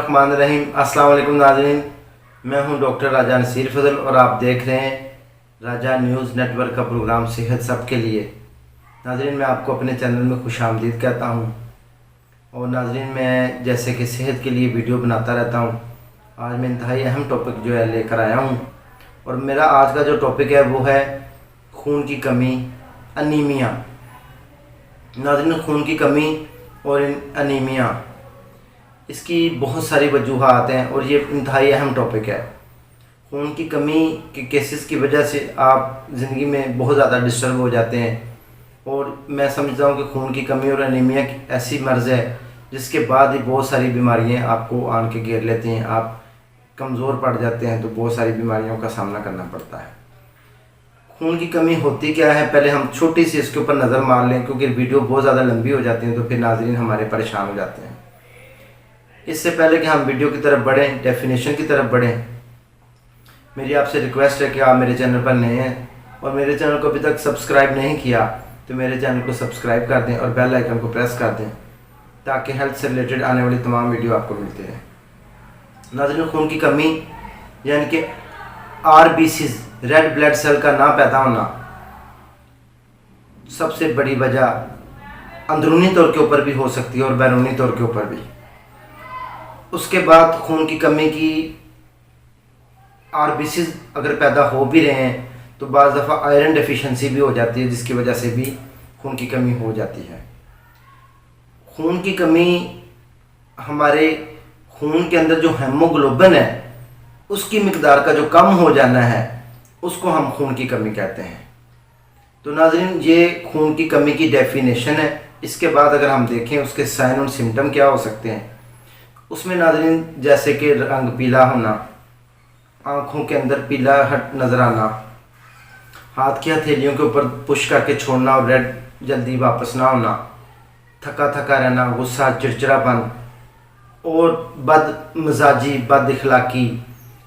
बिस्मिल्लाहिर्रहमानिर्रहीम। अस्सलाम वालेकुम नाज़रीन, मैं हूं डॉक्टर राजा नसीर फजल और आप देख रहे हैं राजा न्यूज़ नेटवर्क का प्रोग्राम सेहत सब के लिए। नाज़रीन, मैं आपको अपने चैनल में खुशामदीद कहता हूं। और नाज़रीन, मैं जैसे कि सेहत के लिए वीडियो बनाता रहता हूं, आज मैं इंतहाई अहम टॉपिक जो है लेकर आया हूं। और मेरा आज का जो टॉपिक है वो है खून की कमी, अनीमिया। नाज़रीन, खून की कमी और अनीमिया, इसकी बहुत सारी वजूहात हैं और ये इंतहाई अहम टॉपिक है। खून की कमी के केसेस की वजह से आप ज़िंदगी में बहुत ज़्यादा डिस्टर्ब हो जाते हैं। और मैं समझता हूँ कि खून की कमी और एनीमिया ऐसी मर्ज़ है जिसके बाद ही बहुत सारी बीमारियाँ आपको आन के घेर लेती हैं। आप कमज़ोर पड़ जाते हैं तो बहुत सारी बीमारियों का सामना करना पड़ता है। खून की कमी होती क्या है, पहले हम छोटी सी इसके ऊपर नज़र मार लें, क्योंकि वीडियो बहुत ज़्यादा लंबी हो जाती है तो फिर नाज़रीन हमारे परेशान हो जाते हैं। इससे पहले कि हम वीडियो की तरफ बढ़ें, डेफिनेशन की तरफ बढ़ें, मेरी आपसे रिक्वेस्ट है कि आप मेरे चैनल पर नए हैं और मेरे चैनल को अभी तक सब्सक्राइब नहीं किया तो मेरे चैनल को सब्सक्राइब कर दें और बेल आइकन को प्रेस कर दें ताकि हेल्थ से रिलेटेड आने वाली तमाम वीडियो आपको मिलती रहे। नाज़रीन, खून की कमी यानी कि RBCs, रेड ब्लड सेल का ना पैदा होना, सबसे बड़ी वजह अंदरूनी तौर के ऊपर भी हो सकती है और बैरूनी तौर के ऊपर भी। उसके बाद खून की कमी की RBCs अगर पैदा हो भी रहे हैं तो बाज़ दफ़ा आयरन डेफिशिएंसी भी हो जाती है, जिसकी वजह से भी खून की कमी हो जाती है। खून की कमी, हमारे खून के अंदर जो हेमोग्लोबिन है उसकी मिकदार का जो कम हो जाना है उसको हम खून की कमी कहते हैं। तो नाज़रीन, ये खून की कमी की डेफिनेशन है। इसके बाद अगर हम देखें उसके साइन और सिम्टम क्या हो सकते हैं, उसमें नाज़रीन जैसे कि रंग पीला होना, आँखों के अंदर पीला हट नज़र आना, हाथ की हथेलियों के ऊपर पुश करके छोड़ना और रेड जल्दी वापस ना होना, थका थका रहना, गुस्सा, चिड़चिड़ापन और बदमिजाजी, बद इखलाकी,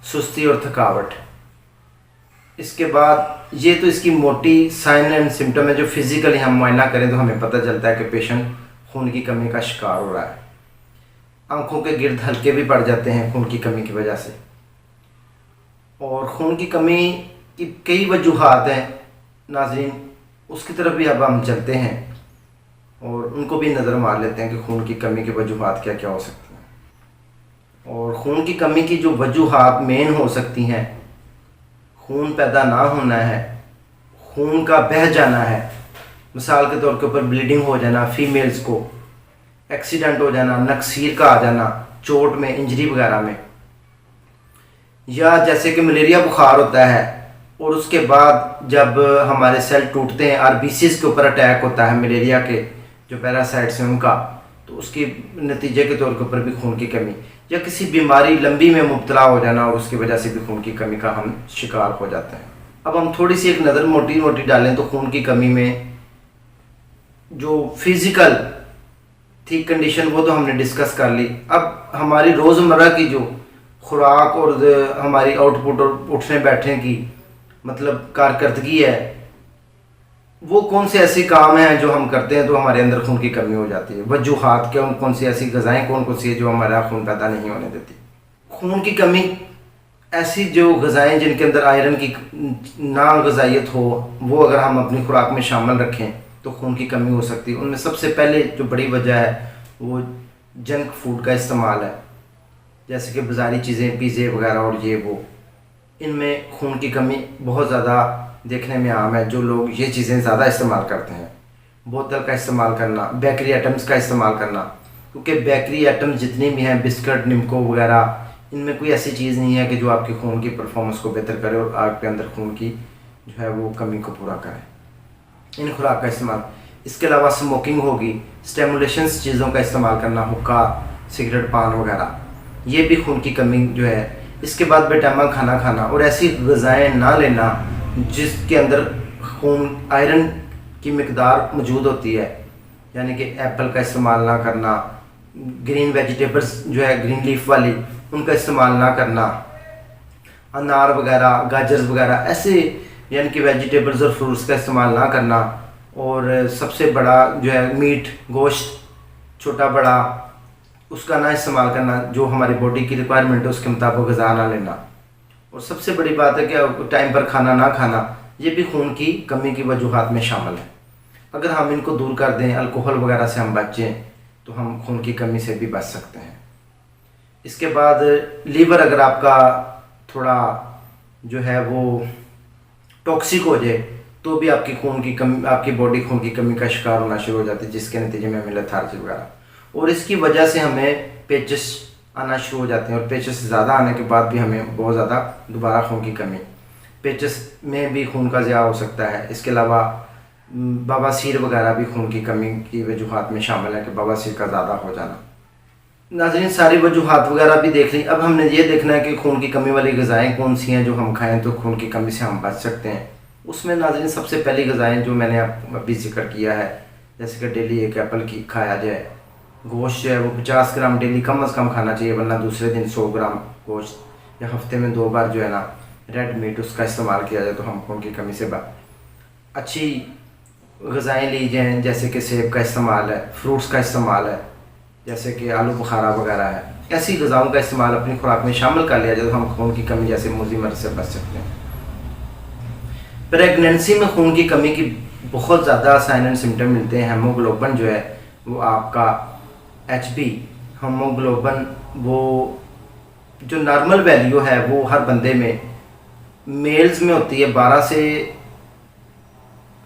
सुस्ती और थकावट। इसके बाद ये तो इसकी मोटी साइन एंड सिम्टम है जो फिज़िकली हम मुआयना करें तो हमें पता चलता है कि पेशेंट खून की कमी का शिकार हो रहा है। आँखों के गिर्द हल्के भी पड़ जाते हैं खून की कमी की वजह से। और खून की कमी की कई वजूहात हैं नाज़रीन, उसकी तरफ भी अब हम चलते हैं और उनको भी नज़र मार लेते हैं कि खून की कमी की वजूहात क्या क्या हो सकती हैं। और खून की कमी की जो वजूहात मेन हो सकती हैं, खून पैदा ना होना है, खून का बह जाना है, मिसाल के तौर के ऊपर ब्लीडिंग हो जाना, फीमेल्स को एक्सीडेंट हो जाना, नक्सीर का आ जाना, चोट में, इंजरी वगैरह में, या जैसे कि मलेरिया बुखार होता है और उसके बाद जब हमारे सेल टूटते हैं, RBCs के ऊपर अटैक होता है मलेरिया के जो पैरासाइट्स हैं उनका, तो उसके नतीजे के तौर के ऊपर भी खून की कमी, या किसी बीमारी लंबी में मुब्तला हो जाना और उसकी वजह से भी खून की कमी का हम शिकार हो जाते हैं। अब हम थोड़ी सी एक नज़र मोटी मोटी डालें तो खून की कमी में जो फिज़िकल ठीक कंडीशन वो तो हमने डिस्कस कर ली। अब हमारी रोज़मर्रा की जो खुराक और हमारी आउटपुट और उठने बैठने की मतलब कारकर्दगी है, वो कौन से ऐसे काम हैं जो हम करते हैं तो हमारे अंदर खून की कमी हो जाती है। वजूहात क्या, कौन सी ऐसी ग़िज़ाएँ कौन सी है जो हमारा खून पैदा नहीं होने देती। खून की कमी ऐसी जो ग़िज़ाएँ जिनके अंदर आयरन की ना ग़िज़ाइयत हो, वो अगर हम अपनी खुराक में शामिल रखें तो खून की कमी हो सकती है। उनमें सबसे पहले जो बड़ी वजह है वो जंक फूड का इस्तेमाल है, जैसे कि बाज़ारी चीज़ें, पिज़्ज़े वगैरह और ये वो, इनमें खून की कमी बहुत ज़्यादा देखने में आम है। जो लोग ये चीज़ें ज़्यादा इस्तेमाल करते हैं, बोतल का इस्तेमाल करना, बेकरी आइटम्स का इस्तेमाल करना, क्योंकि बेकरी आइटम्स जितनी भी हैं, बिस्किट, निमको वगैरह, इनमें कोई ऐसी चीज़ नहीं है कि जो आपकी खून की परफॉर्मेंस को बेहतर करे और आपके अंदर खून की जो है वो कमी को पूरा करे। इन खुराक का इस्तेमाल, इसके अलावा स्मोकिंग होगी, स्टिमुलेशंस चीज़ों का इस्तेमाल करना, हुक्का, सिगरेट, पान वगैरह, ये भी खून की कमी जो है। इसके बाद बेटैमा खाना खाना और ऐसी ग़िज़ाएँ ना लेना जिसके अंदर खून आयरन की मिकदार मौजूद होती है, यानी कि एप्पल का इस्तेमाल ना करना, ग्रीन वेजिटेबल्स जो है ग्रीन लीफ वाली उनका इस्तेमाल ना करना, अनार वगैरह, गाजर वगैरह ऐसे यानी कि वेजिटेबल्स और फ्रूट्स का इस्तेमाल ना करना। और सबसे बड़ा जो है मीट, गोश्त, छोटा बड़ा, उसका ना इस्तेमाल करना, जो हमारी बॉडी की रिक्वायरमेंट है उसके मुताबिक ग़िज़ा ना लेना, और सबसे बड़ी बात है कि टाइम पर खाना ना खाना, ये भी खून की कमी की वजूहात में शामिल है। अगर हम इनको दूर कर दें, अल्कोहल वगैरह से हम बचें, तो हम खून की कमी से भी बच सकते हैं। इसके बाद लीवर अगर आपका थोड़ा जो है वो टॉक्सिक हो जाए, तो भी आपकी खून की कमी, आपकी बॉडी खून की कमी का शिकार होना शुरू हो जाती है, जिसके नतीजे में हमें लेथार्जी वगैरह, और इसकी वजह से हमें पेचिस आना शुरू हो जाते हैं, और पेचिस ज़्यादा आने के बाद भी हमें बहुत ज़्यादा दोबारा खून की कमी, पेचिस में भी खून का ज़िया हो सकता है। इसके अलावा बवासीर वगैरह भी खून की कमी की वजूहात में शामिल है कि बवासीर का ज़्यादा हो जाना। नाज़रीन, सारी वजूहात वगैरह भी देख ली। अब हमने ये देखना है कि खून की कमी वाली ग़िज़ाएँ कौन सी हैं जो हम खाएँ तो खून की कमी से हम बच सकते हैं। उसमें नाज़रीन सबसे पहली ग़िज़ाएँ जो मैंने अभी जिक्र किया है, जैसे कि डेली एक एप्पल की खाया जाए, गोश्त जो है वो 50 ग्राम डेली कम से कम खाना चाहिए, वरना दूसरे दिन 100 ग्राम गोश्त, या हफ्ते में 2 बार जो है ना रेड मीट उसका इस्तेमाल किया जाए तो हम खून की कमी से अच्छी ग़िज़ाएँ ली जाएँ, जैसे कि सेब का इस्तेमाल है, फ्रूट्स का इस्तेमाल है, जैसे कि आलू बुखारा वगैरह है। ऐसी ग़िज़ाओं का इस्तेमाल अपनी खुराक में शामिल कर लिया जाए तो हम खून की कमी जैसे मुज़ी मर्ज़ से बच सकते हैं। प्रेगनेंसी में खून की कमी की बहुत ज़्यादा साइन एंड सिम्टम मिलते हैं। हेमोग्लोबिन जो है वो आपका HB हेमोग्लोबिन, वो जो नॉर्मल वैल्यू है वो हर बंदे में, मेल्स में होती है 12 से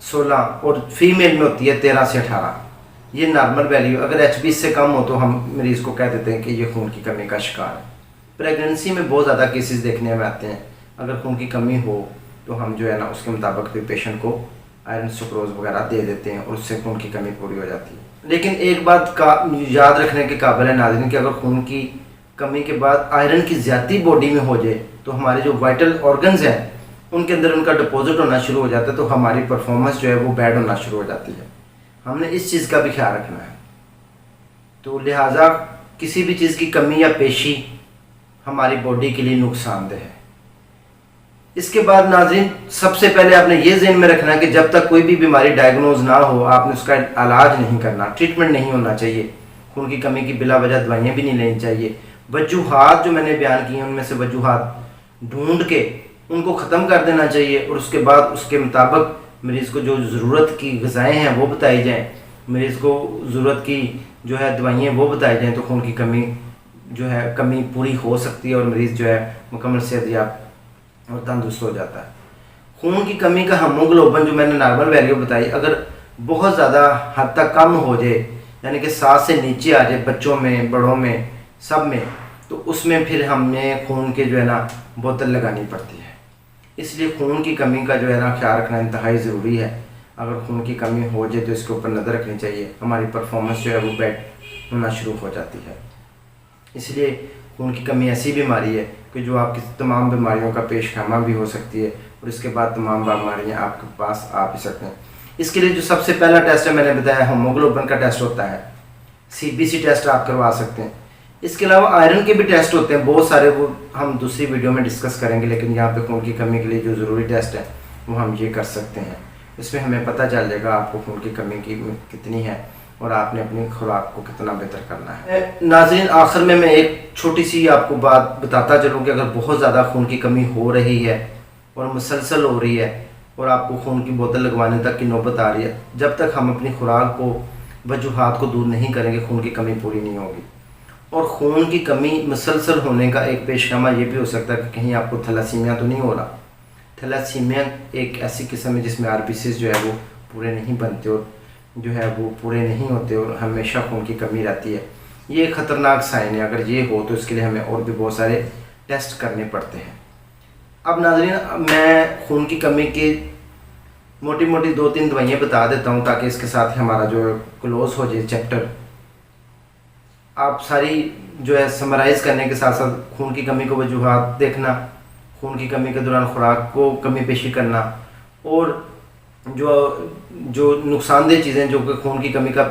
16 और फीमेल में होती है 13 से 18। ये नॉर्मल वैल्यू, अगर HB से कम हो तो हम मरीज़ को कह देते हैं कि ये खून की कमी का शिकार है। प्रेगनेंसी में बहुत ज़्यादा केसेस देखने में आते हैं। अगर खून की कमी हो तो हम जो है ना उसके मुताबिक भी पेशेंट को आयरन सुक्रोज वगैरह दे देते हैं और उससे खून की कमी पूरी हो जाती है। लेकिन एक बात का याद रखने के काबिल है नाज़रीन कि अगर खून की कमी के बाद आयरन की ज़्यादा बॉडी में हो जाए तो हमारे जो वाइटल ऑर्गन्स हैं उनके अंदर उनका डिपॉजिट होना शुरू हो जाता है, तो हमारी परफॉर्मेंस जो है वो बैड होना शुरू हो जाती है। हमने इस चीज़ का भी ख्याल रखना है। तो लिहाजा किसी भी चीज़ की कमी या पेशी हमारी बॉडी के लिए नुकसानदेह है। इसके बाद नाज़रीन सबसे पहले आपने ये ज़हन में रखना है कि जब तक कोई भी बीमारी डायग्नोज ना हो आपने उसका इलाज नहीं करना, ट्रीटमेंट नहीं होना चाहिए। खून की कमी की बिला वजह दवाइयाँ भी नहीं लेनी चाहिए। वजूहात जो मैंने बयान किए उनमें से वजूहात ढूंढ के उनको ख़त्म कर देना चाहिए, और उसके बाद उसके मुताबिक मरीज़ को जो ज़रूरत की ग़िज़ाएँ हैं वो बताई जाएँ, मरीज़ को ज़रूरत की जो है दवाइयाँ वो बताई जाएँ, तो खून की कमी जो है कमी पूरी हो सकती है और मरीज़ जो है मुकम्मल सेहतयाब और तंदुरुस्त हो जाता है। खून की कमी का हेमोग्लोबिन जो मैंने नॉर्मल वैल्यू बताई, अगर बहुत ज़्यादा हद तक कम हो जाए, यानी कि 7 से नीचे आ जाए बच्चों में, बड़ों में, सब में, तो उसमें फिर हमें खून के जो है ना बोतल लगानी पड़ती है। इसलिए खून की कमी का जो है ना ख्याल रखना इंतहाई ज़रूरी है। अगर खून की कमी हो जाए तो इसके ऊपर नज़र रखनी चाहिए। हमारी परफॉर्मेंस जो है वो बैड होना शुरू हो जाती है। इसलिए खून की कमी ऐसी बीमारी है कि जो आपकी तमाम बीमारियों का पेश खामा भी हो सकती है, और इसके बाद तमाम बीमारियाँ आपके पास आ भी सकते हैं। इसके लिए जो सबसे पहला टेस्ट है मैंने बताया, हेमोग्लोबिन का टेस्ट होता है। CBC टेस्ट आप करवा सकते हैं। इसके अलावा आयरन के भी टेस्ट होते हैं बहुत सारे, वो हम दूसरी वीडियो में डिस्कस करेंगे, लेकिन यहाँ पे खून की कमी के लिए जो ज़रूरी टेस्ट है वो हम ये कर सकते हैं। इसमें हमें पता चल जाएगा आपको खून की कमी की कितनी है और आपने अपनी खुराक को कितना बेहतर करना है। नाज़रीन, आखिर में मैं एक छोटी सी आपको बात बताता चलूँ कि अगर बहुत ज़्यादा खून की कमी हो रही है और मुसलसल हो रही है और आपको खून की बोतल लगवाने तक की नौबत आ रही है, जब तक हम अपनी खुराक को, वजूहात को दूर नहीं करेंगे खून की कमी पूरी नहीं होगी। और खून की कमी मुसलसल होने का एक पेशगामा ये भी हो सकता है कि कहीं आपको थैलेसीमिया तो नहीं हो रहा। थैलेसीमिया एक ऐसी किस्म है जिसमें RBCs जो है वो पूरे नहीं बनते और जो है वो पूरे नहीं होते और हमेशा खून की कमी रहती है। ये एक ख़तरनाक साइन है। अगर ये हो तो इसके लिए हमें और भी बहुत सारे टेस्ट करने पड़ते हैं। अब नाज़रीन, मैं खून की कमी की मोटी मोटी 2-3 दवाइयाँ बता देता हूँ ताकि इसके साथ हमारा जो क्लोज हो जाए चैप्टर। आप सारी जो है समराइज़ करने के साथ साथ खून की कमी को वजूहात देखना, खून की कमी के दौरान खुराक को कमी पेशी करना, और जो नुकसानदेह चीज़ें जो कि खून की कमी का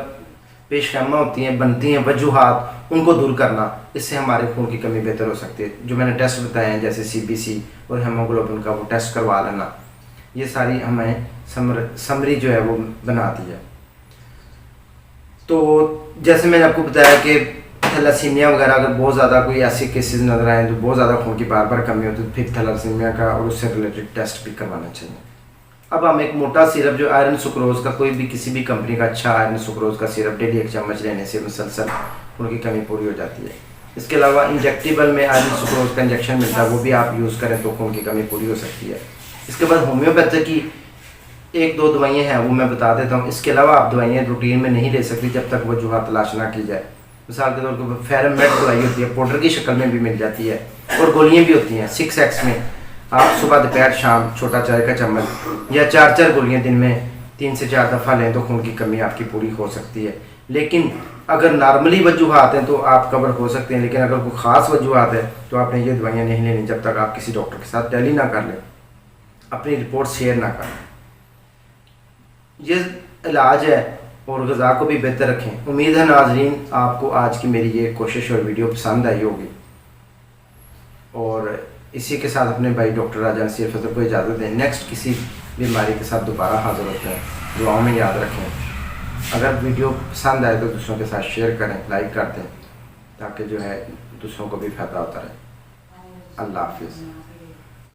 पेशगामा होती हैं, बनती हैं वजूहात, उनको दूर करना। इससे हमारे खून की कमी बेहतर हो सकती है। जो मैंने टेस्ट बताए हैं जैसे CBC और हेमोग्लोबिन का, वो टेस्ट करवा लेना, ये सारी हमें समरी जो है वो बनाती है। तो जैसे मैंने आपको बताया कि थैलासीमिया वगैरह अगर बहुत ज़्यादा कोई ऐसे केसेस नज़र आए तो बहुत ज़्यादा खून की बार बार कमी होती है तो फिर थैलासीमिया का और उससे रिलेटेड टेस्ट भी करवाना चाहिए। अब हम एक मोटा सिरप जो आयरन सुक्रोज का, कोई भी किसी भी कंपनी का अच्छा आयरन सुक्रोज का सिरप डेली 1 चम्मच लेने से मुसलसल खून की कमी पूरी हो जाती है। इसके अलावा इंजेक्टेबल में आयरन सुक्रोज का इंजेक्शन मिलता है, वो भी आप यूज़ करें तो खून की कमी पूरी हो सकती है। इसके बाद होम्योपैथी की 1-2 दवाइयाँ हैं वो मैं बता देता हूँ। इसके अलावा आप दवाइयाँ रूटीन में नहीं ले सकती जब तक वजूहत तलाश ना की जाए। मिसाल के तौर पर फेरमेट दवाई होती है, पाउडर की शक्ल में भी मिल जाती है और गोलियाँ भी होती हैं 6x में। आप सुबह दोपहर शाम छोटा चाय का चम्मच या 4-4 गोलियाँ दिन में 3 से 4 दफ़ा लें तो खून की कमी आपकी पूरी हो सकती है। लेकिन अगर नॉर्मली वजूहत हैं तो आप कवर हो सकते हैं, लेकिन अगर कोई ख़ास वजूहत है तो आपने ये दवाइयाँ नहीं लेनी जब तक आप किसी डॉक्टर के साथ टैली ना कर लें, अपनी रिपोर्ट शेयर ना करें। ये इलाज है और ग़िज़ा को भी बेहतर रखें। उम्मीद है नाज़रीन आपको आज की मेरी ये कोशिश और वीडियो पसंद आई होगी, और इसी के साथ अपने भाई डॉक्टर राजा नसीर फजल को इजाज़त दें। नेक्स्ट किसी बीमारी के साथ दोबारा हाज़िर होते हैं। दुआओं में याद रखें। अगर वीडियो पसंद आए तो दूसरों के साथ शेयर करें, लाइक कर दें, ताकि जो है दूसरों को भी फ़ायदा होता रहे। अल्लाह हाफ़िज़।